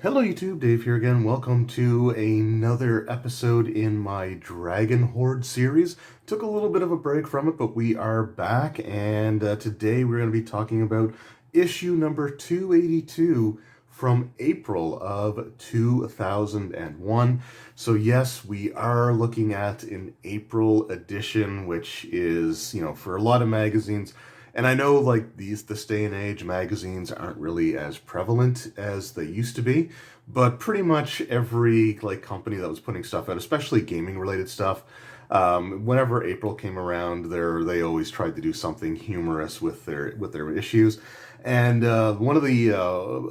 Hello YouTube, Dave here again. Welcome to another episode in my Dragon Hoard series. Took a little bit of a break from it, but we are back, and today we're going to be talking about issue number 282 from April of 2001. So yes, we are looking at an April edition, which is, for a lot of magazines, and I know, like, this day and age, magazines aren't really as prevalent as they used to be, but pretty much every, like, company that was putting stuff out, especially gaming related stuff, whenever April came around, they always tried to do something humorous with their issues. And one of the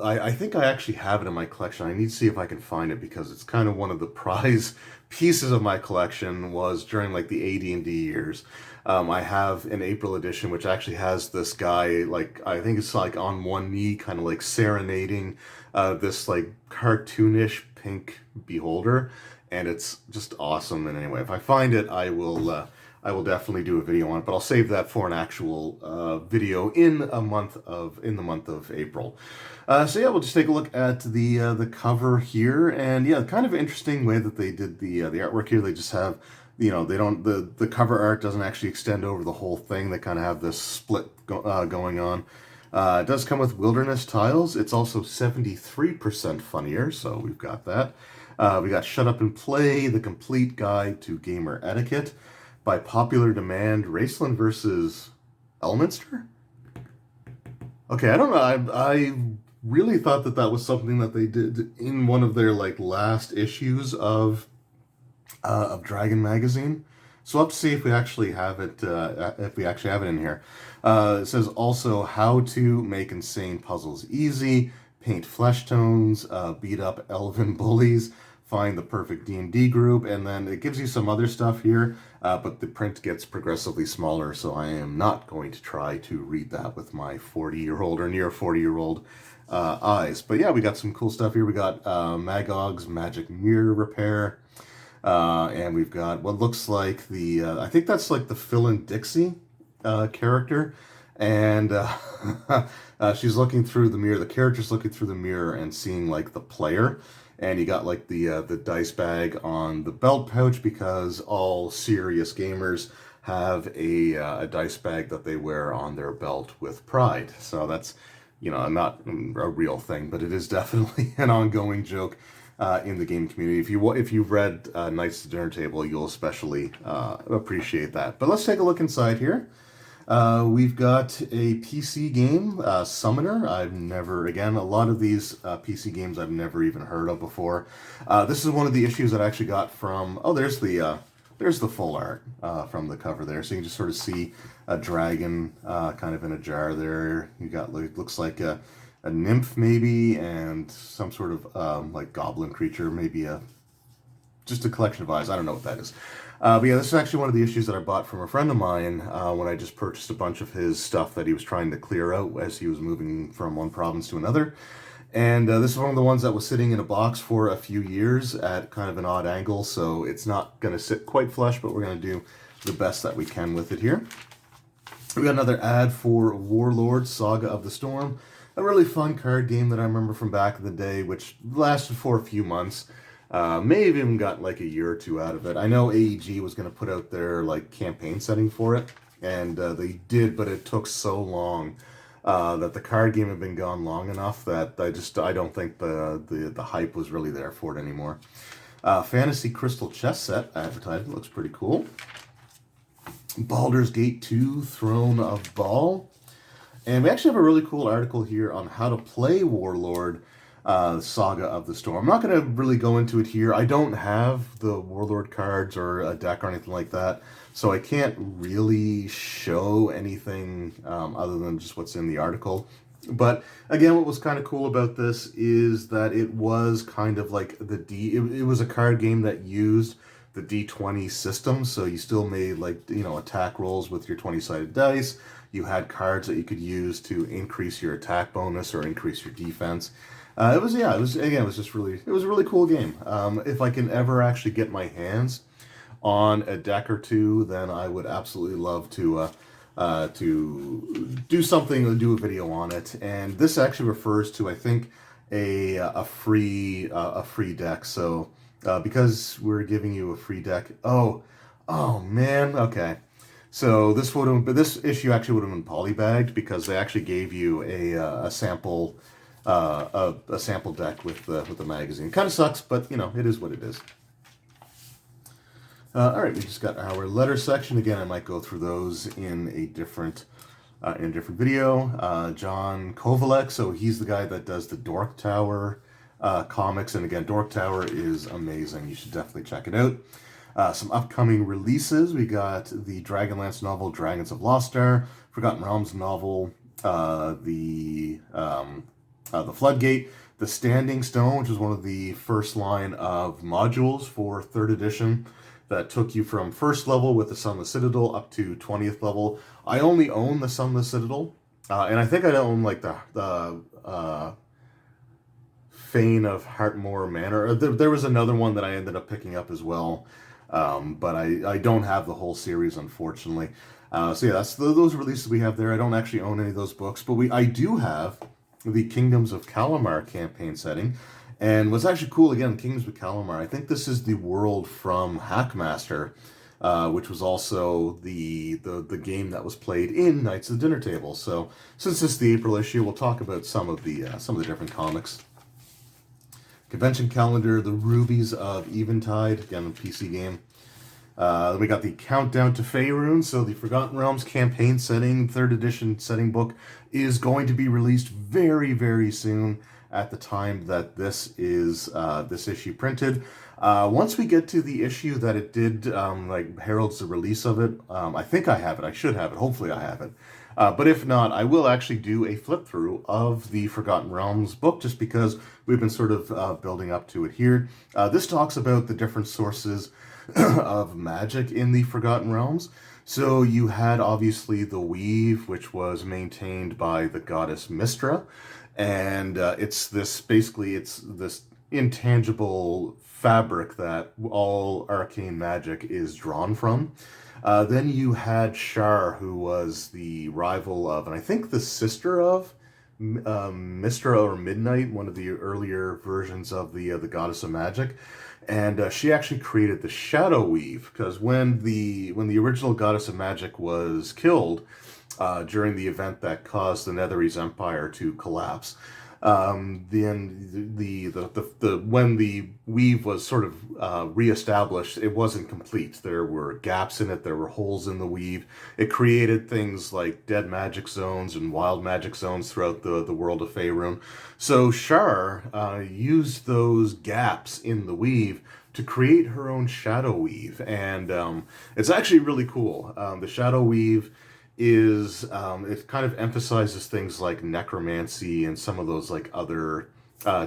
I think I actually have it in my collection. I need to see if I can find it because it's kind of one of the prize pieces of my collection was during, like, the AD&D years. I have an April edition which actually has this guy, like, I think it's like on one knee, kind of like serenading this, like, cartoonish pink beholder, and it's just awesome. And anyway, if I find it, I will definitely do a video on it, but I'll save that for an actual video in the month of April. So yeah, we'll just take a look at the cover here, and yeah, kind of interesting way that they did the artwork here. They just have, they don't, the cover art doesn't actually extend over the whole thing. They kind of have this split going on. It does come with wilderness tiles. It's also 73% funnier, so we've got that. We got Shut Up and Play, the complete guide to gamer etiquette. By popular demand, Raceland versus Elminster? Okay, I don't know. I really thought that was something that they did in one of their, like, last issues of Dragon magazine. So I'll have to see if we actually have it in here. It says also how to make insane puzzles easy, paint flesh tones, beat up elven bullies, find the perfect D&D group, and then it gives you some other stuff here, but the print gets progressively smaller, so I am not going to try to read that with my 40-year-old or near 40-year-old eyes. But yeah, we got some cool stuff here. We got Magog's Magic Mirror Repair, and we've got what looks like I think that's like the Phil and Dixie character, and she's looking through the mirror. The character's looking through the mirror and seeing, like, the player. And you got, like, the dice bag on the belt pouch because all serious gamers have a dice bag that they wear on their belt with pride. So that's, not a real thing, but it is definitely an ongoing joke in the game community. If you've read Knights at the Dinner Table, you'll especially appreciate that. But let's take a look inside here. We've got a PC game, Summoner. Again, a lot of these PC games I've never even heard of before. This is one of the issues that I actually got from, there's the full art from the cover there. So you can just sort of see a dragon kind of in a jar there. You got, looks like a nymph maybe, and some sort of like goblin creature, maybe just a collection of eyes. I don't know what that is. But yeah, this is actually one of the issues that I bought from a friend of mine when I just purchased a bunch of his stuff that he was trying to clear out as he was moving from one province to another. And this is one of the ones that was sitting in a box for a few years at kind of an odd angle, so it's not going to sit quite flush, but we're going to do the best that we can with it here. We got another ad for Warlord Saga of the Storm, a really fun card game that I remember from back in the day, which lasted for a few months. May have even got like a year or two out of it. I know AEG was going to put out their, like, campaign setting for it, and they did, but it took so long that the card game had been gone long enough that I don't think the hype was really there for it anymore. Fantasy Crystal Chess Set advertisement looks pretty cool. Baldur's Gate 2 Throne of Baal. And we actually have a really cool article here on how to play Warlord Saga of the Storm. I'm not going to really go into it here. I don't have the Warlord cards or a deck or anything like that, so I can't really show anything other than just what's in the article. But again, what was kind of cool about this is that it was kind of like it was a card game that used the D20 system, so you still made, like, attack rolls with your 20-sided dice. You had cards that you could use to increase your attack bonus or increase your defense. It was just really, it was a really cool game. If I can ever actually get my hands on a deck or two, then I would absolutely love to do something, do a video on it. And this actually refers to, I think, a free deck. So because we're giving you a free deck, oh man, okay. So this issue actually would have been polybagged because they actually gave you a sample a sample deck with the magazine. Kind of sucks, but you know it is what it is. All right, we just got our letter section again. I might go through those in a different video. John Kovalek, so he's the guy that does the Dork Tower comics, and again, Dork Tower is amazing. You should definitely check it out. Some upcoming releases. We got the Dragonlance novel, Dragons of Lostar, Forgotten Realms novel, the Floodgate, the Standing Stone, which is one of the first line of modules for 3rd edition that took you from 1st level with the Sunless Citadel up to 20th level. I only own the Sunless Citadel, and I think I own like the Fane of Heartmoor Manor. There was another one that I ended up picking up as well, but I don't have the whole series, unfortunately. So yeah, that's those releases we have there. I don't actually own any of those books, but I do have the Kingdoms of Kalamar campaign setting. And what's actually cool, again, Kingdoms of Kalamar, I think this is the world from Hackmaster, which was also the game that was played in Knights of the Dinner Table. So since it's the April issue, we'll talk about some of the different comics. Convention calendar, the Rubies of Eventide, again, a PC game. Then we got the Countdown to Faerun, so the Forgotten Realms campaign setting, 3rd edition setting book, is going to be released very, very soon at the time that this issue printed. Once we get to the issue that it did, like heralds the release of it, I think I have it. I should have it. Hopefully I have it. But if not, I will actually do a flip through of the Forgotten Realms book just because we've been sort of building up to it here. This talks about the different sources of magic in the Forgotten Realms. So you had obviously the weave, which was maintained by the goddess Mystra, and it's this intangible fabric that all arcane magic is drawn from. Then you had Shar, who was the rival of, and I think the sister of Mystra or Midnight, one of the earlier versions of the Goddess of Magic, and she actually created the Shadow Weave because when the original Goddess of Magic was killed during the event that caused the Netherese Empire to collapse, then when the weave was sort of reestablished, it wasn't complete. There were gaps in it. There were holes in the weave. It created things like dead magic zones and wild magic zones throughout the world of Faerun. So Shar used those gaps in the weave to create her own Shadow Weave, and it's actually really cool. The Shadow Weave is it kind of emphasizes things like necromancy and some of those like other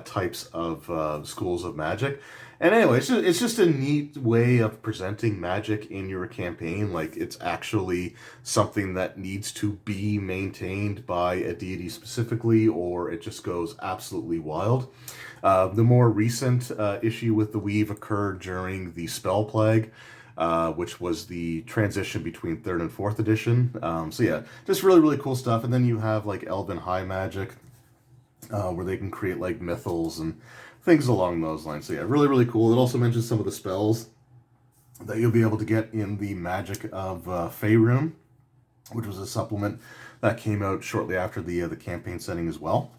types of schools of magic. And anyway, it's just a neat way of presenting magic in your campaign. Like it's actually something that needs to be maintained by a deity specifically, or it just goes absolutely wild. The more recent issue with the weave occurred during the Spell Plague, which was the transition between 3rd and 4th edition. So yeah, just really, really cool stuff. And then you have like Elven High Magic, where they can create like mythals and things along those lines. So yeah, really, really cool. It also mentions some of the spells that you'll be able to get in the Magic of Faerun, which was a supplement that came out shortly after the campaign setting as well.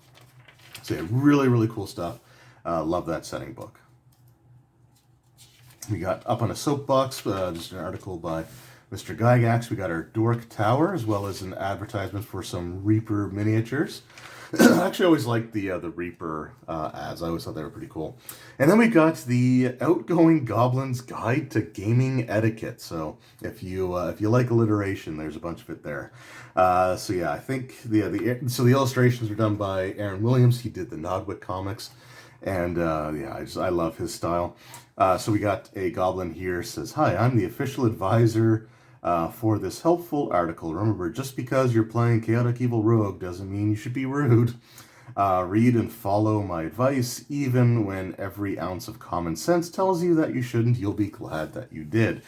So yeah, really, really cool stuff. Love that setting book. We got Up on a Soapbox, just an article by Mr. Gygax. We got our Dork Tower, as well as an advertisement for some Reaper miniatures. I actually always liked the Reaper ads. I always thought they were pretty cool. And then we got the Outgoing Goblin's Guide to Gaming Etiquette. So if you like alliteration, there's a bunch of it there. So yeah, I think so the illustrations are done by Aaron Williams. He did the Nodwick comics. And yeah, I love his style. So we got a goblin here says, "Hi, I'm the official advisor for this helpful article. Remember, just because you're playing Chaotic Evil Rogue doesn't mean you should be rude. Read and follow my advice, even when every ounce of common sense tells you that you shouldn't. You'll be glad that you did."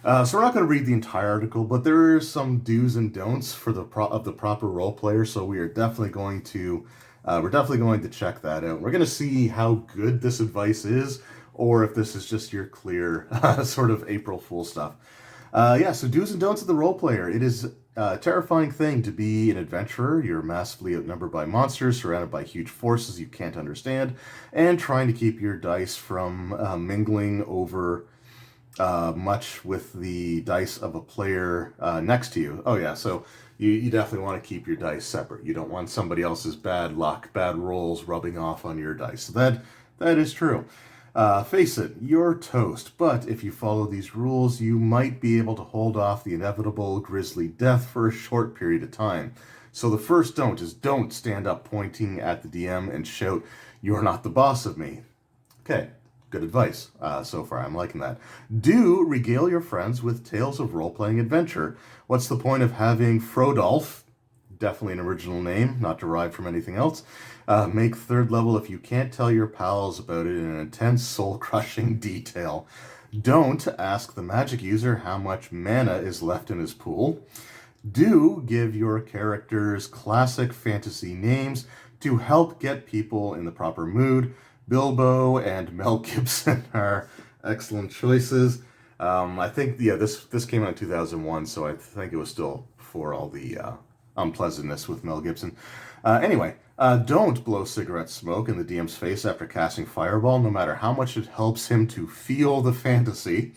So we're not going to read the entire article, but there are some do's and don'ts for the proper role player. So we are definitely going to We're definitely going to check that out. We're going to see how good this advice is, or if this is just your clear sort of April Fool stuff. Yeah, so do's and don'ts of the role player. It is a terrifying thing to be an adventurer. You're massively outnumbered by monsters, surrounded by huge forces you can't understand, and trying to keep your dice from mingling over much with the dice of a player next to you. Oh, yeah, so you definitely want to keep your dice separate. You don't want somebody else's bad luck, bad rolls rubbing off on your dice. So that is true. Face it, you're toast, but if you follow these rules, you might be able to hold off the inevitable grisly death for a short period of time. So the first don't is don't stand up pointing at the DM and shout, "You're not the boss of me." Okay, good advice so far. I'm liking that. Do regale your friends with tales of role-playing adventure. What's the point of having Frodolf, definitely an original name, not derived from anything else, make third level if you can't tell your pals about it in an intense, soul-crushing detail? Don't ask the magic user how much mana is left in his pool. Do give your characters classic fantasy names to help get people in the proper mood. Bilbo and Mel Gibson are excellent choices. I think, yeah, this came out in 2001, so I think it was still before all the unpleasantness with Mel Gibson. Anyway, don't blow cigarette smoke in the DM's face after casting Fireball, no matter how much it helps him to feel the fantasy.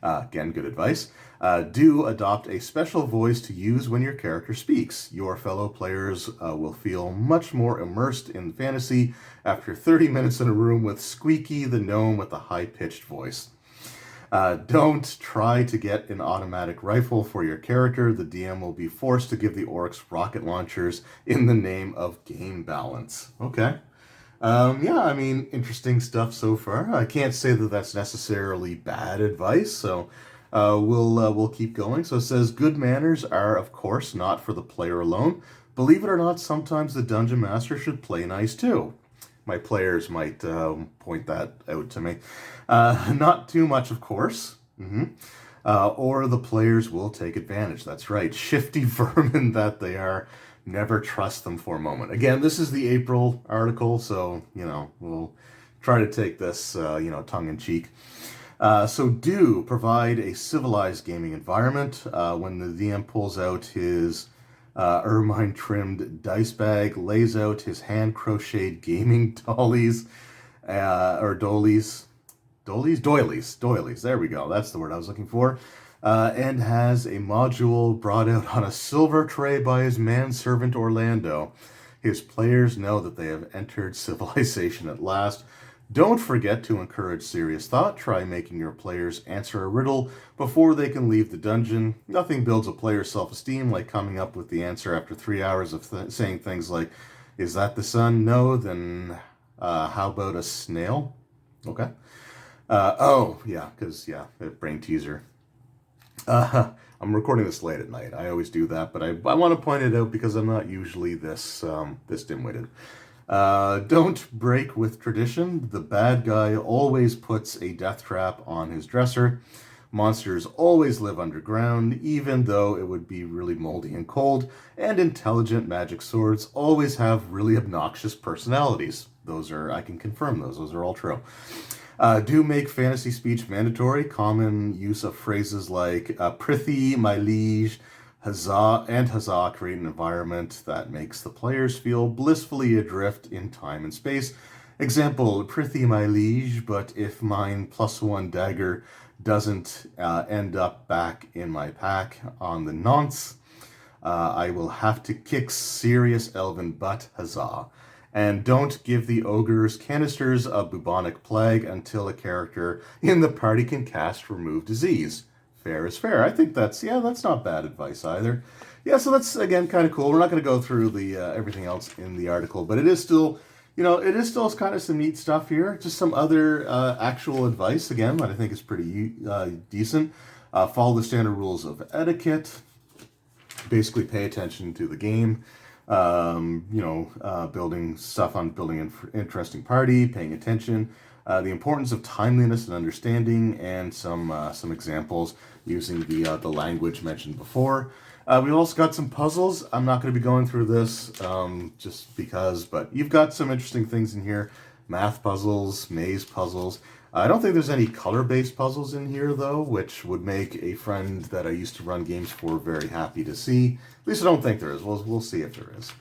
Again, good advice. Do adopt a special voice to use when your character speaks. Your fellow players will feel much more immersed in fantasy after 30 minutes in a room with Squeaky the gnome with a high-pitched voice. Don't try to get an automatic rifle for your character. The DM will be forced to give the orcs rocket launchers in the name of game balance. Okay. Yeah, I mean, interesting stuff so far. I can't say that that's necessarily bad advice, so we'll keep going. So it says, good manners are, of course, not for the player alone. Believe it or not, sometimes the dungeon master should play nice too. My players might point that out to me. Not too much, of course. Or the players will take advantage. That's right. Shifty vermin that they are. Never trust them for a moment. Again, this is the April article, so, we'll try to take this, tongue-in-cheek. So do provide a civilized gaming environment. When the DM pulls out his ermine-trimmed dice bag, lays out his hand-crocheted gaming dollies, or doilies, there we go, that's the word I was looking for, and has a module brought out on a silver tray by his manservant Orlando. His players know that they have entered civilization at last. Don't forget to encourage serious thought. Try making your players answer a riddle before they can leave the dungeon. Nothing builds a player's self-esteem like coming up with the answer after 3 hours of saying things like, is that the sun? No, then how about a snail? Okay. Because brain teaser. I'm recording this late at night. I always do that, but I want to point it out because I'm not usually this dim-witted. Don't break with tradition. The bad guy always puts a death trap on his dresser. Monsters always live underground, even though it would be really moldy and cold. And intelligent magic swords always have really obnoxious personalities. I can confirm those. Those are all true. Do make fantasy speech mandatory. Common use of phrases like prithee, my liege, huzzah create an environment that makes the players feel blissfully adrift in time and space. Example, prithee, my liege, but if mine +1 dagger doesn't end up back in my pack on the nonce, I will have to kick serious elven butt, huzzah. And don't give the ogres canisters of bubonic plague until a character in the party can cast remove disease. Fair is fair. I think that's not bad advice either. Yeah, so that's, again, kind of cool. We're not going to go through the everything else in the article, but it is still kind of some neat stuff here. Just some other actual advice, again, that I think is pretty decent. Follow the standard rules of etiquette. Basically pay attention to the game. Building an interesting party, paying attention. The importance of timeliness and understanding, and some examples using the language mentioned before. We've also got some puzzles. I'm not going to be going through this just because, but you've got some interesting things in here. Math puzzles, maze puzzles. I don't think there's any color-based puzzles in here, though, which would make a friend that I used to run games for very happy to see. At least I don't think there is. We'll see if there is.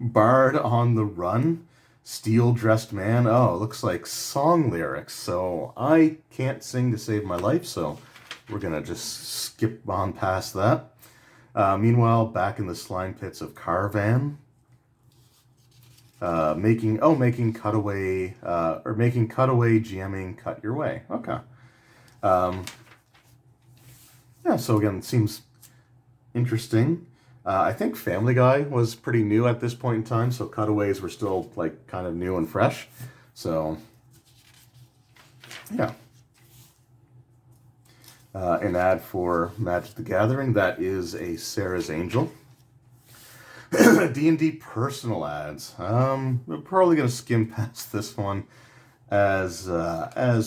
Bard on the Run. Steel-dressed man. Oh, it looks like song lyrics. So I can't sing to save my life, so we're going to just skip on past that. Meanwhile, back in the slime pits of Carvan. Making cutaway, GMing cut your way. Okay. Yeah, so again, it seems interesting. I think Family Guy was pretty new at this point in time, so cutaways were still like kind of new and fresh. So, yeah. An ad for Magic the Gathering. That is a Sarah's Angel. D&D personal ads. We're probably going to skim past this one as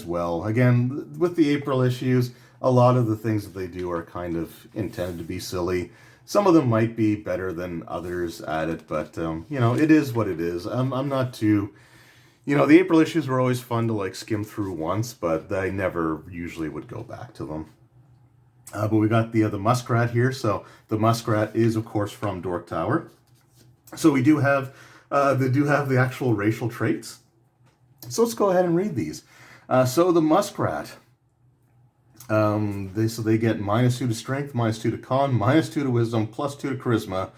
well. Again, with the April issues, a lot of the things that they do are kind of intended to be silly. Some of them might be better than others at it, but, it is what it is. I'm not too... the April issues were always fun to, like, skim through once, but I never usually would go back to them. But we got the Muskrat here. So the Muskrat is, of course, from Dork Tower. So we do have, they do have the actual racial traits. So let's go ahead and read these. So the Muskrat... they get -2 to strength, -2 to con, -2 to wisdom, +2 to charisma.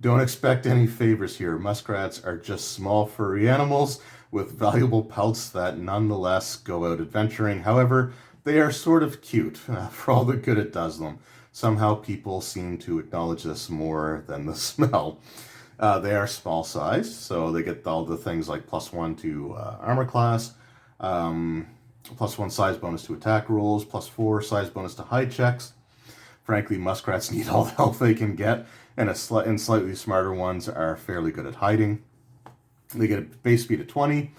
Don't expect any favors here. Muskrats are just small furry animals with valuable pelts that nonetheless go out adventuring. However, they are sort of cute for all the good it does them. Somehow people seem to acknowledge this more than the smell. They are small sized, so they get all the things like +1 to armor class, +1 size bonus to attack rolls, +4 size bonus to hide checks. Frankly, muskrats need all the help they can get, and slightly smarter ones are fairly good at hiding. They get a base speed of 20.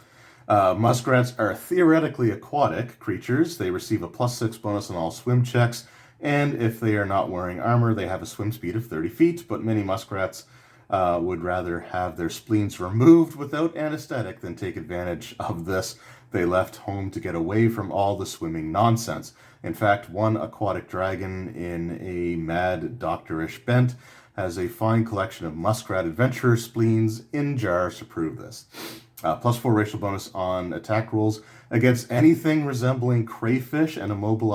Muskrats are theoretically aquatic creatures. They receive a +6 bonus on all swim checks, and if they are not wearing armor, they have a swim speed of 30 feet, but many muskrats would rather have their spleens removed without anesthetic than take advantage of this. They left home to get away from all the swimming nonsense. In fact, one aquatic dragon in a mad doctorish bent has a fine collection of muskrat adventurer spleens in jars to prove this. +4 racial bonus on attack rolls against anything resembling crayfish and immobile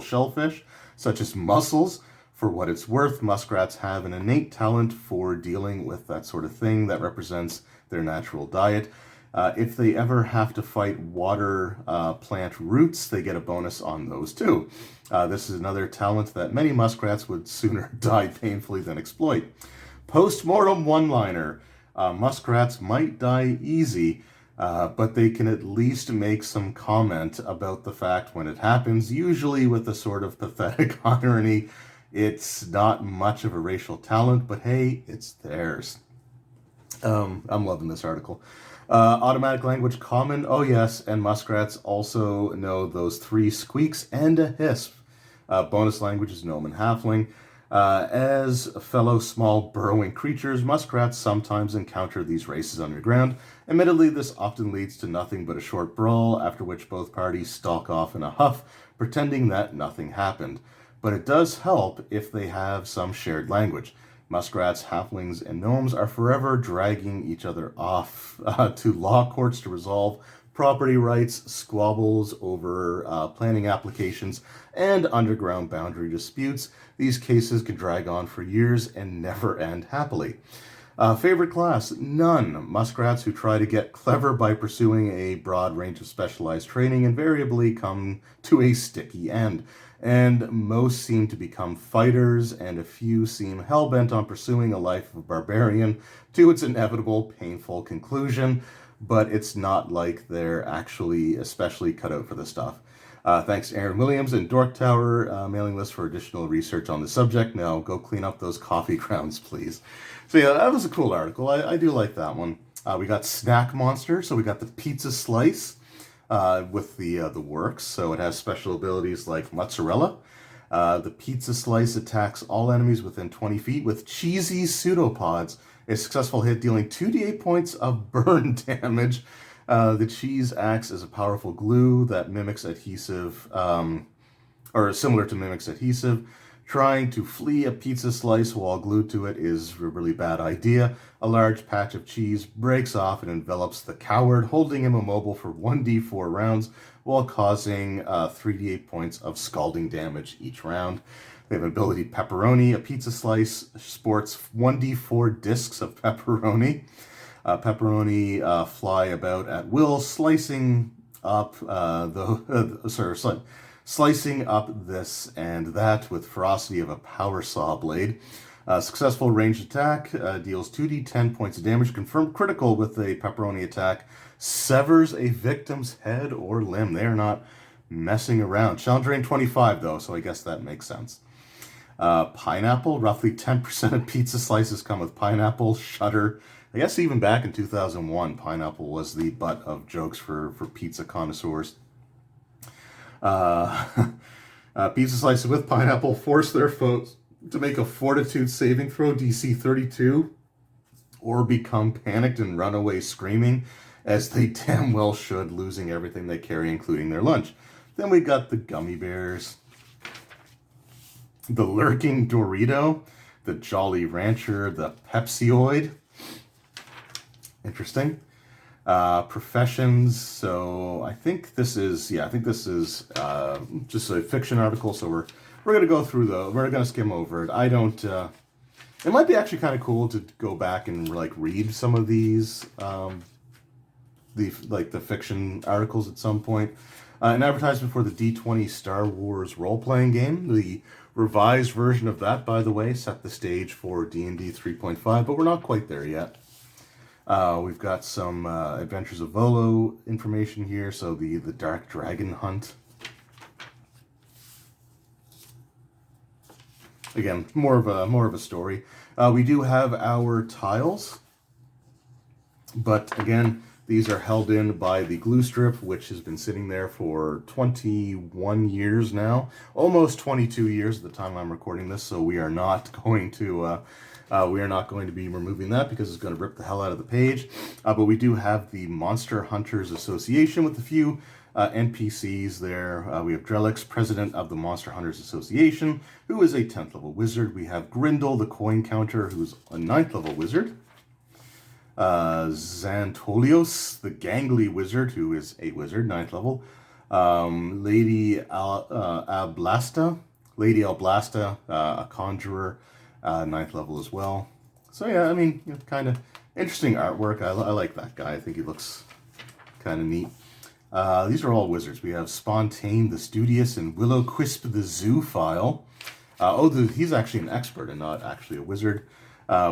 shellfish, such as mussels. For what it's worth, muskrats have an innate talent for dealing with that sort of thing that represents their natural diet. If they ever have to fight water plant roots, they get a bonus on those too. This is another talent that many muskrats would sooner die painfully than exploit. Post-mortem one-liner. Muskrats might die easy, but they can at least make some comment about the fact when it happens, usually with a sort of pathetic irony. It's not much of a racial talent, but hey, it's theirs. I'm loving this article. Automatic language common. Oh yes, and muskrats also know those 3 squeaks and a hisp. Bonus language is gnome and halfling. As fellow small burrowing creatures, muskrats sometimes encounter these races underground. Admittedly, this often leads to nothing but a short brawl, after which both parties stalk off in a huff, pretending that nothing happened. But it does help if they have some shared language. Muskrats, halflings, and gnomes are forever dragging each other off to law courts to resolve property rights, squabbles over planning applications, and underground boundary disputes. These cases can drag on for years and never end happily. Favorite class? None. Muskrats who try to get clever by pursuing a broad range of specialized training invariably come to a sticky end. And most seem to become fighters, and a few seem hell-bent on pursuing a life of a barbarian to its inevitable, painful conclusion, but it's not like they're actually especially cut out for this stuff. Thanks to Aaron Williams and Dork Tower mailing list for additional research on the subject. Now, go clean up those coffee grounds, please. So yeah, that was a cool article. I do like that one. We got Snack Monster, so we got the pizza slice. With the works, so it has special abilities like mozzarella. The pizza slice attacks all enemies within 20 feet with cheesy pseudopods. A successful hit dealing 2d8 points of burn damage. The cheese acts as a powerful glue that mimics adhesive, or similar to mimics adhesive. Trying to flee a pizza slice while glued to it is a really bad idea. A large patch of cheese breaks off and envelops the coward, holding him immobile for 1d4 rounds while causing 3d8 points of scalding damage each round. They have ability Pepperoni. A pizza slice sports 1d4 discs of pepperoni. Pepperoni fly about at will, slicing up slicing up this and that with ferocity of a power saw blade. Successful ranged attack deals 2d10 points of damage. Confirmed critical with a pepperoni attack. Severs a victim's head or limb. They are not messing around. Challenge range 25 though, so I guess that makes sense. Pineapple. Roughly 10% of pizza slices come with pineapple. Shudder. I guess even back in 2001, pineapple was the butt of jokes for pizza connoisseurs. Pizza slices with pineapple force their foes to make a fortitude saving throw, DC 32, or become panicked and run away screaming, as they damn well should, losing everything they carry, including their lunch. Then we got the gummy bears, the lurking Dorito, the Jolly Rancher, the Pepsioid. Interesting. Professions. So I think this is just a fiction article. So we're gonna go through we're gonna skim over it. I don't. It might be actually kind of cool to go back and like read some of these, the fiction articles at some point. An advertisement for the D20 Star Wars role-playing game. The revised version of that, by the way, set the stage for D&D 3.5, but we're not quite there yet. We've got some Adventures of Volo information here. So the Dark Dragon Hunt. Again, more of a story. We do have our tiles, but again, these are held in by the glue strip, which has been sitting there for 21 years now, almost 22 years at the time I'm recording this. So we are not going to be removing that because it's going to rip the hell out of the page. But we do have the Monster Hunters Association with a few NPCs there. We have Drelix, president of the Monster Hunters Association, who is a 10th level wizard. We have Grindel, the coin counter, who's a 9th level wizard. Xantolios, the gangly wizard, who is a wizard, 9th level. Lady Alblasta, a conjurer, 9th level as well. So yeah, I mean, kind of interesting artwork. I like that guy. I think he looks kind of neat. These are all wizards. We have Spontane the Studious and Willowquisp the Zoophile. He's actually an expert and not actually a wizard.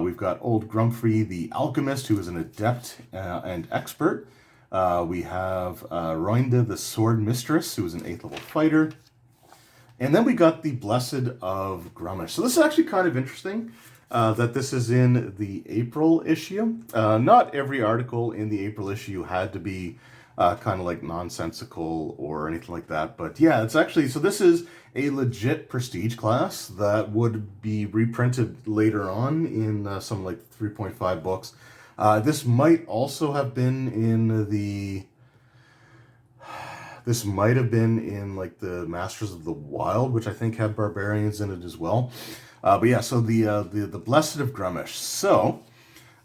We've got Old Grumphrey the Alchemist, who is an adept and expert. We have Roinda the Sword Mistress, who is an 8th level fighter. And then we got the Blessed of Gruumsh. So this is actually kind of interesting that this is in the April issue. Not every article in the April issue had to be kind of like nonsensical or anything like that. But yeah, it's actually, so this is a legit prestige class that would be reprinted later on in some like 3.5 books. This might also have been in the... This might have been in like the Masters of the Wild, which I think had barbarians in it as well. But yeah, so the Blessed of Gruumsh. So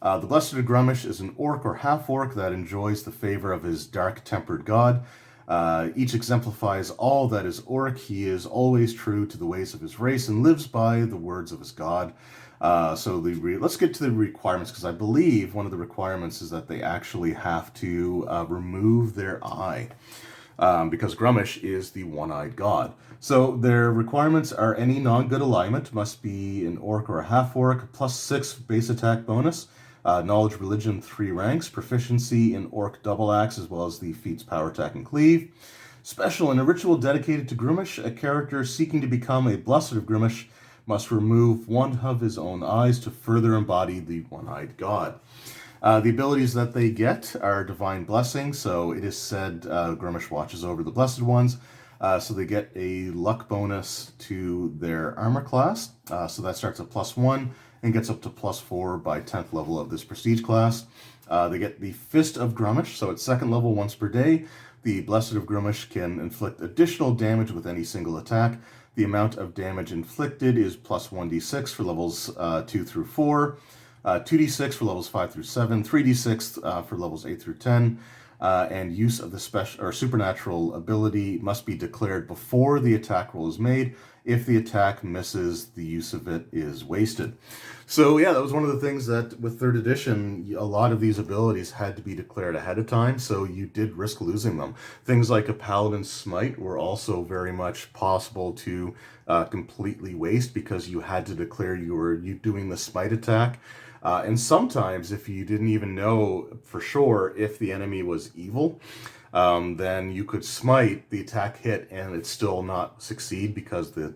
the Blessed of Gruumsh is an orc or half-orc that enjoys the favor of his dark-tempered god. Each exemplifies all that is orc. He is always true to the ways of his race and lives by the words of his god. So let's get to the requirements, because I believe one of the requirements is that they actually have to remove their eye. Because Gruumsh is the one-eyed god. So their requirements are any non-good alignment must be an orc or a half-orc, +6 base attack bonus, knowledge religion 3 ranks, proficiency in orc double axe, as well as the feats power attack and cleave. Special, in a ritual dedicated to Gruumsh, a character seeking to become a Blessed of Gruumsh must remove one of his own eyes to further embody the one-eyed god. The abilities that they get are Divine Blessing, so it is said Gruumsh watches over the Blessed Ones. So they get a luck bonus to their armor class. So that starts at +1 and gets up to +4 by 10th level of this prestige class. They get the Fist of Gruumsh, so at 2nd level once per day. The Blessed of Gruumsh can inflict additional damage with any single attack. The amount of damage inflicted is +1d6 for levels 2 through 4, 2d6 for levels 5 through 7, 3d6 for levels 8 through 10. And use of the special or supernatural ability must be declared before the attack roll is made. If the attack misses, the use of it is wasted. So yeah, that was one of the things that with 3rd edition, a lot of these abilities had to be declared ahead of time, so you did risk losing them. Things like a Paladin's Smite were also very much possible to completely waste because you had to declare you were doing the Smite attack. And sometimes, if you didn't even know for sure if the enemy was evil, then you could smite, the attack hit, and it still not succeed because the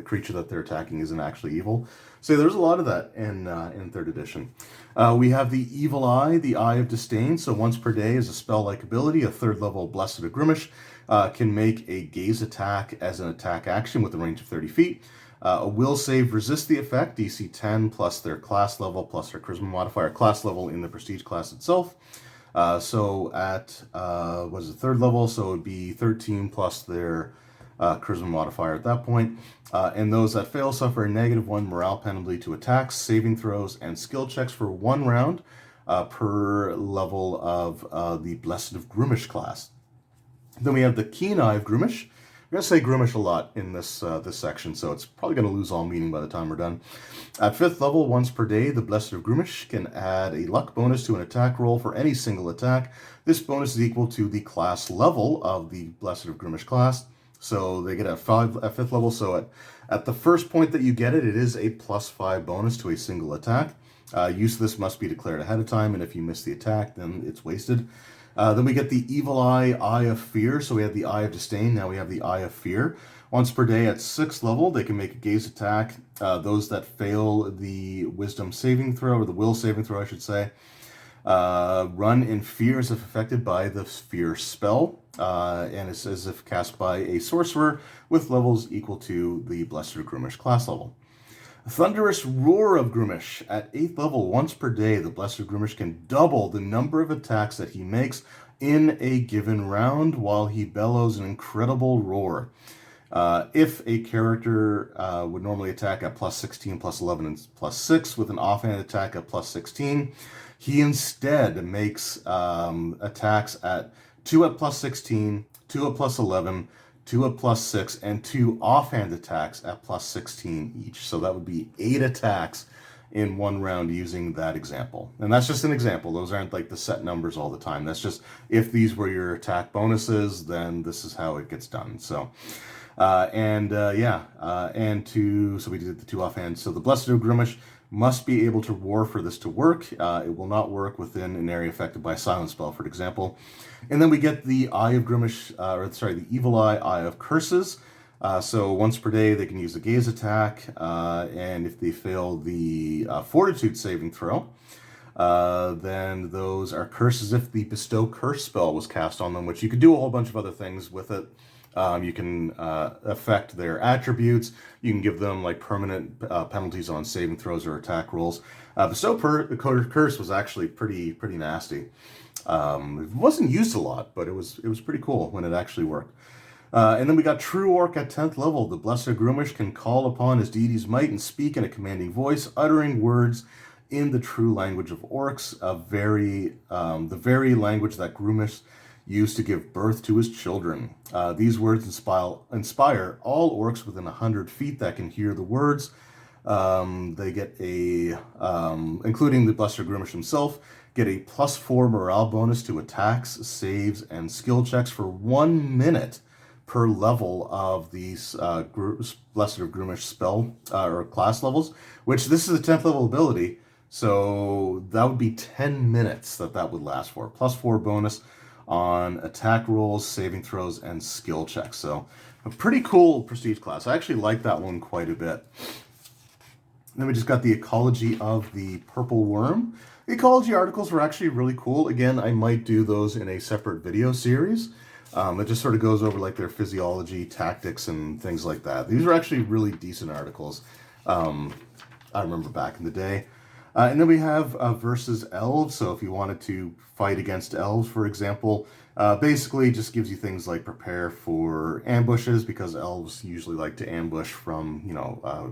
creature that they're attacking isn't actually evil. So there's a lot of that in 3rd edition. We have the Evil Eye, the Eye of Disdain. So once per day is a spell-like ability. A 3rd level Blessed of Gruumsh can make a gaze attack as an attack action with a range of 30 feet. A will save resists the effect, DC 10 plus their class level plus their charisma modifier, class level in the prestige class itself. So at, 3rd level, so it would be 13 plus their charisma modifier at that point. And those that fail suffer a -1 morale penalty to attacks, saving throws, and skill checks for 1 round per level of the Blessed of Gruumsh class. Then we have the Keen Eye of Gruumsh. I'm going to say Gruumsh a lot in this section, so it's probably going to lose all meaning by the time we're done. At 5th level, once per day, the Blessed of Gruumsh can add a luck bonus to an attack roll for any single attack. This bonus is equal to the class level of the Blessed of Gruumsh class. So they get at 5th level, so at the first point that you get it, it is a +5 bonus to a single attack. Use of this must be declared ahead of time, and if you miss the attack, then it's wasted. Then we get the Evil Eye, Eye of Fear. So we have the Eye of Disdain, now we have the Eye of Fear. Once per day at 6th level, they can make a gaze attack. Those that fail the Wisdom saving throw, or the Will saving throw, I should say, run in fear as if affected by the Fear spell. And it's as if cast by a sorcerer with levels equal to the Blessed of Gruumsh class level. Thunderous Roar of Gruumsh. At 8th level, once per day, the Blessed of Gruumsh can double the number of attacks that he makes in a given round while he bellows an incredible roar. If a character would normally attack at +16, +11, and +6 with an offhand attack at +16, he instead makes attacks at 2 at +16, 2 at +11, 2 at +6, and 2 offhand attacks at +16 each. So that would be 8 attacks in 1 round using that example. And that's just an example. Those aren't like the set numbers all the time. That's just, if these were your attack bonuses, then this is how it gets done. So, so we did the 2 offhand. So the Blessed of Gruumsh must be able to roar for this to work. It will not work within an area affected by a silent spell, for example. And then we get the Eye of Gruumsh, the Evil Eye, Eye of Curses. So once per day, they can use a gaze attack, and if they fail the Fortitude saving throw, then those are curses if the Bestow Curse spell was cast on them, which you could do a whole bunch of other things with it. You can affect their attributes. You can give them like permanent penalties on saving throws or attack rolls. Bestow Curse was actually pretty nasty. It wasn't used a lot, but it was pretty cool when it actually worked. And then we got True Orc at 10th level. The Blessed of Gruumsh can call upon his deity's might and speak in a commanding voice, uttering words in the true language of orcs, the very language that Gruumsh used to give birth to his children. These words inspire all orcs within 100 feet that can hear the words. They get including the Blessed of Gruumsh himself, get a +4 morale bonus to attacks, saves, and skill checks for 1 minute per level of these Blessed of Gruumsh spell or class levels, which this is a 10th level ability, so that would be 10 minutes that would last for. +4 bonus on attack rolls, saving throws, and skill checks. So a pretty cool prestige class. I actually like that one quite a bit. Then we just got the Ecology of the Purple Worm. The ecology articles were actually really cool. Again, I might do those in a separate video series. It just sort of goes over like their physiology, tactics, and things like that. These are actually really decent articles. I remember back in the day. And then we have versus elves. So if you wanted to fight against elves, for example, basically just gives you things like prepare for ambushes, because elves usually like to ambush from,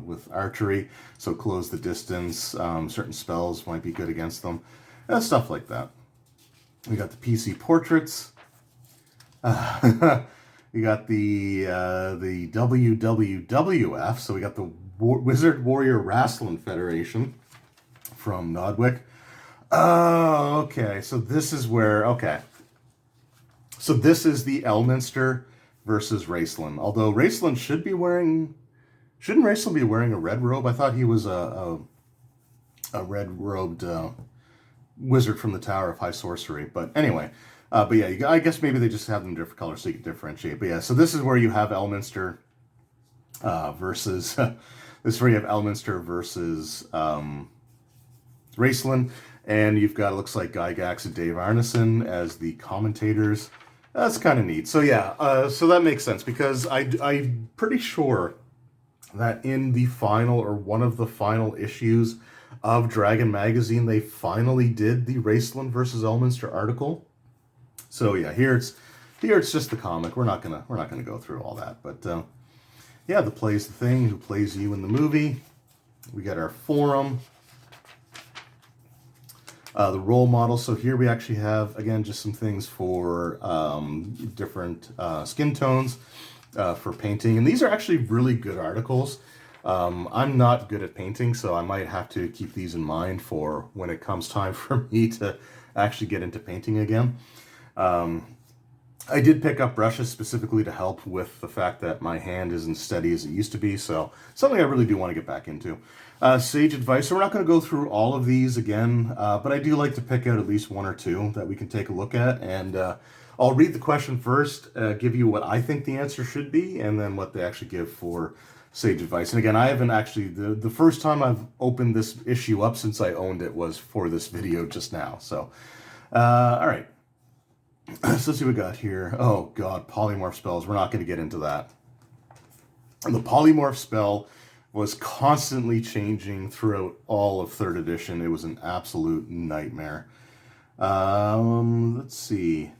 with archery. So close the distance. Certain spells might be good against them. Stuff like that. We got the PC portraits. We got the WWWF. So we got the Wizard Warrior Wrestling Federation from Nodwick. Oh, okay. So this is where, okay. So this is the Elminster versus Raceland. Although Raceland shouldn't Raceland be wearing a red robe? I thought he was a red-robed wizard from the Tower of High Sorcery. But anyway, but yeah, I guess maybe they just have them different colors so you can differentiate. But yeah, so this is where you have Elminster versus... this is where you have Elminster versus Raceland. And you've got, it looks like, Gygax and Dave Arneson as the commentators. That's kind of neat. So yeah, so that makes sense, because I'm pretty sure that in the final, or one of the final issues of Dragon Magazine, they finally did the Raceland versus Elminster article. So yeah, here it's just the comic. We're not gonna go through all that, but yeah, the play's the thing. Who plays you in the movie? We got our forum. The role model. So here we actually have, again, just some things for different skin tones for painting. And these are actually really good articles. I'm not good at painting, so I might have to keep these in mind for when it comes time for me to actually get into painting again. I did pick up brushes specifically to help with the fact that my hand isn't steady as it used to be, so something I really do want to get back into. Sage advice. So we're not going to go through all of these again, but I do like to pick out at least one or two that we can take a look at, and I'll read the question first, give you what I think the answer should be, and then what they actually give for sage advice. And again, I haven't actually, the first time I've opened this issue up since I owned it was for this video just now. So, all right. So let's see what we got here. Oh god, polymorph spells. We're not going to get into that. And the polymorph spell was constantly changing throughout all of 3rd edition. It was an absolute nightmare. Let's see.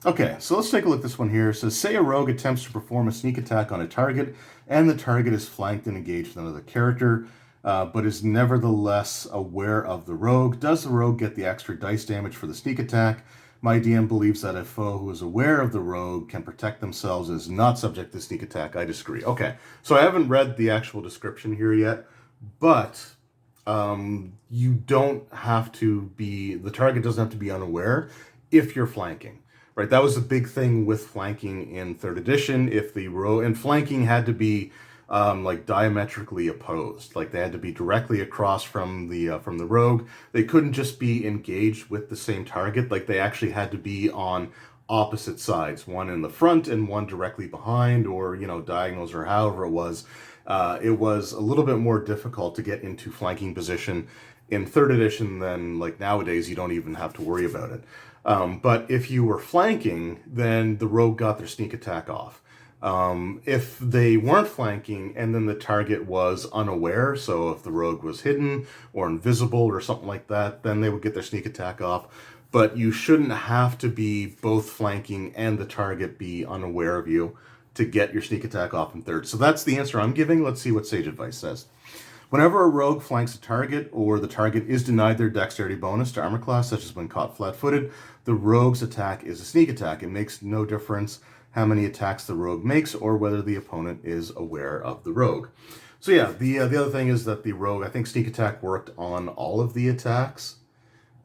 Okay, so let's take a look at this one here. It says, say a rogue attempts to perform a sneak attack on a target, and the target is flanked and engaged with another character, but is nevertheless aware of the rogue. Does the rogue get the extra dice damage for the sneak attack? My DM believes that a foe who is aware of the rogue can protect themselves and is not subject to sneak attack. I disagree. Okay, so I haven't read the actual description here yet, but you don't have to be, the target doesn't have to be unaware if you're flanking. Right, that was a big thing with flanking in 3rd edition. If the rogue, and flanking had to be like diametrically opposed, like they had to be directly across from the rogue. They couldn't just be engaged with the same target. Like they actually had to be on opposite sides, one in the front and one directly behind, or diagonals, or however it was. It was a little bit more difficult to get into flanking position in 3rd edition than like nowadays. You don't even have to worry about it. But if you were flanking, then the rogue got their sneak attack off. If they weren't flanking and then the target was unaware, so if the rogue was hidden or invisible or something like that, then they would get their sneak attack off. But you shouldn't have to be both flanking and the target be unaware of you to get your sneak attack off in 3rd. So that's the answer I'm giving. Let's see what Sage Advice says. Whenever a rogue flanks a target, or the target is denied their dexterity bonus to armor class, such as when caught flat-footed, the rogue's attack is a sneak attack. It makes no difference how many attacks the rogue makes or whether the opponent is aware of the rogue. So yeah, the other thing is that the rogue, I think sneak attack worked on all of the attacks.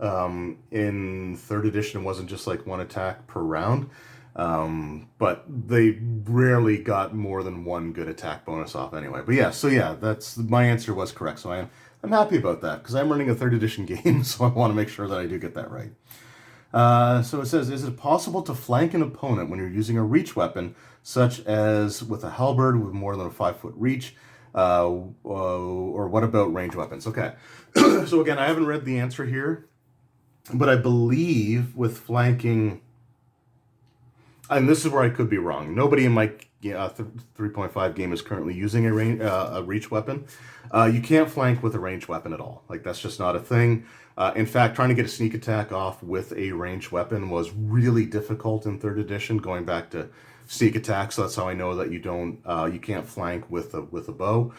In 3rd edition, it wasn't just like one attack per round. But they rarely got more than one good attack bonus off anyway. But yeah, so yeah, that's, my answer was correct. So I'm happy about that, because I'm running a 3rd edition game, so I want to make sure that I do get that right. So it says, is it possible to flank an opponent when you're using a reach weapon, such as with a halberd with more than a 5-foot reach? Or what about range weapons? Okay, so again, I haven't read the answer here, but I believe with flanking, and this is where I could be wrong. Nobody in my 3.5 game is currently using a reach weapon. You can't flank with a ranged weapon at all. Like, that's just not a thing. In fact, trying to get a sneak attack off with a ranged weapon was really difficult in third edition, going back to sneak attack. So that's how I know that you can't flank with a bow.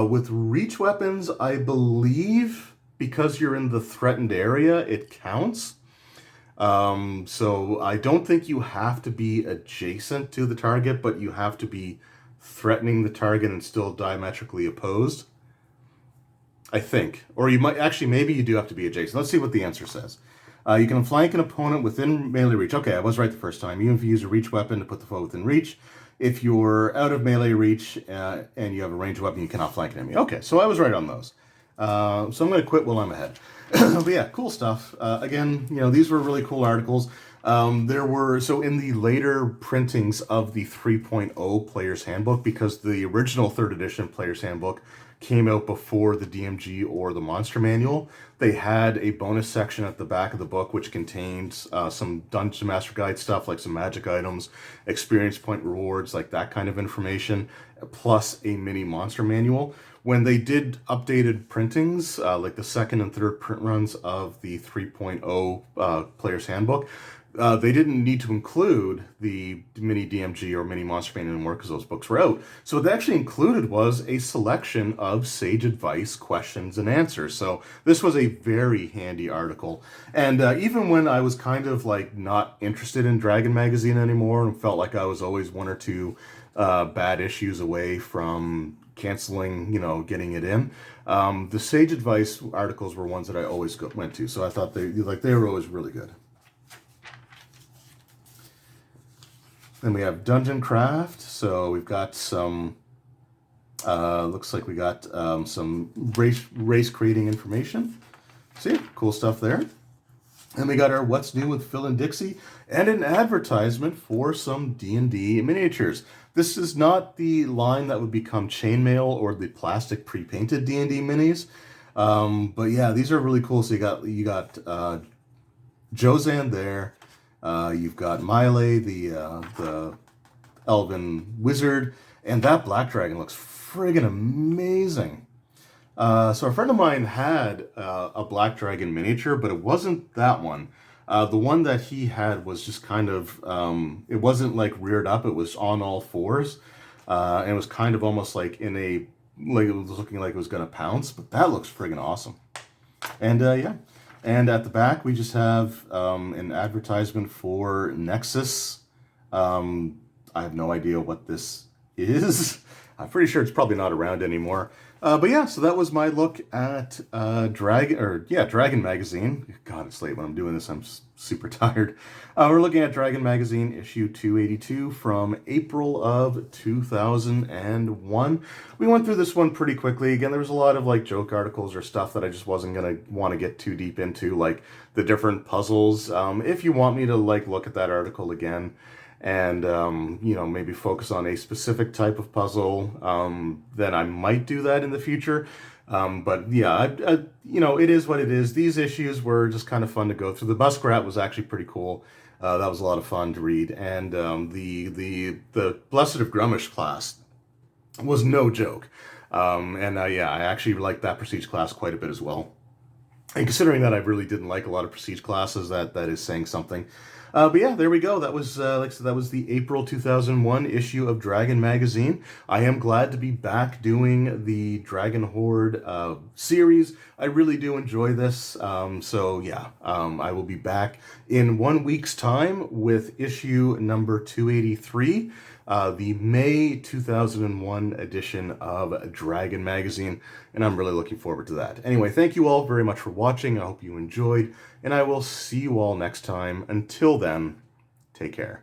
With reach weapons, I believe because you're in the threatened area, it counts. So I don't think you have to be adjacent to the target, but you have to be threatening the target and still diametrically opposed. I think. Or you might, actually, maybe you do have to be adjacent. Let's see what the answer says. You can flank an opponent within melee reach. Okay, I was right the first time. Even if you use a reach weapon to put the foe within reach. If you're out of melee reach and you have a ranged weapon, you cannot flank an enemy. Okay, so I was right on those. So I'm going to quit while I'm ahead. But yeah, cool stuff. Again, these were really cool articles. So in the later printings of the 3.0 Player's Handbook, because the original 3rd edition Player's Handbook came out before the DMG or the Monster Manual, they had a bonus section at the back of the book which contained some Dungeon Master Guide stuff, like some magic items, experience point rewards, like that kind of information, plus a mini Monster Manual. When they did updated printings, like the 2nd and 3rd print runs of the 3.0 Player's Handbook, they didn't need to include the mini DMG or mini Monster Manual anymore because those books were out. So what they actually included was a selection of sage advice, questions, and answers. So this was a very handy article. And even when I was kind of like not interested in Dragon Magazine anymore and felt like I was always one or two bad issues away from canceling, getting it in, the sage advice articles were ones that I always went to. So I thought they were always really good. Then we have Dungeon Craft. So we've got some, looks like we got some race creating information. See, cool stuff there. And we got our What's New with Phil and Dixie and an advertisement for some D&D miniatures. This is not the line that would become chainmail or the plastic pre-painted D&D minis. But yeah, these are really cool. So you got Jozan there. You've got Miley, the elven wizard, and that black dragon looks friggin' amazing. So a friend of mine had a black dragon miniature, but it wasn't that one. The one that he had was just kind of, it wasn't like reared up, it was on all fours. And it was kind of almost like it was looking like it was going to pounce, but that looks friggin' awesome. And yeah. And at the back, we just have an advertisement for Nexus. I have no idea what this is. I'm pretty sure it's probably not around anymore. But yeah, so that was my look at Dragon Magazine. God, it's late when I'm doing this. I'm super tired. We're looking at Dragon Magazine issue 282 from April of 2001. We went through this one pretty quickly. Again, there was a lot of like joke articles or stuff that I just wasn't going to want to get too deep into, like the different puzzles. If you want me to like look at that article again, and maybe focus on a specific type of puzzle, then I might do that in the future. But yeah, it is what it is. These issues were just kind of fun to go through. The Muskrat was actually pretty cool. That was a lot of fun to read, and the Blessed of Gruumsh class was no joke. Yeah, I actually liked that prestige class quite a bit as well. And considering that I really didn't like a lot of prestige classes, that is saying something. But yeah, there we go. That was, like I said, that was the April 2001 issue of Dragon Magazine. I am glad to be back doing the Dragon Hoard series. I really do enjoy this. So yeah, I will be back in 1 week's time with issue number 283. The May 2001 edition of Dragon Magazine, and I'm really looking forward to that. Anyway, thank you all very much for watching. I hope you enjoyed, and I will see you all next time. Until then, take care.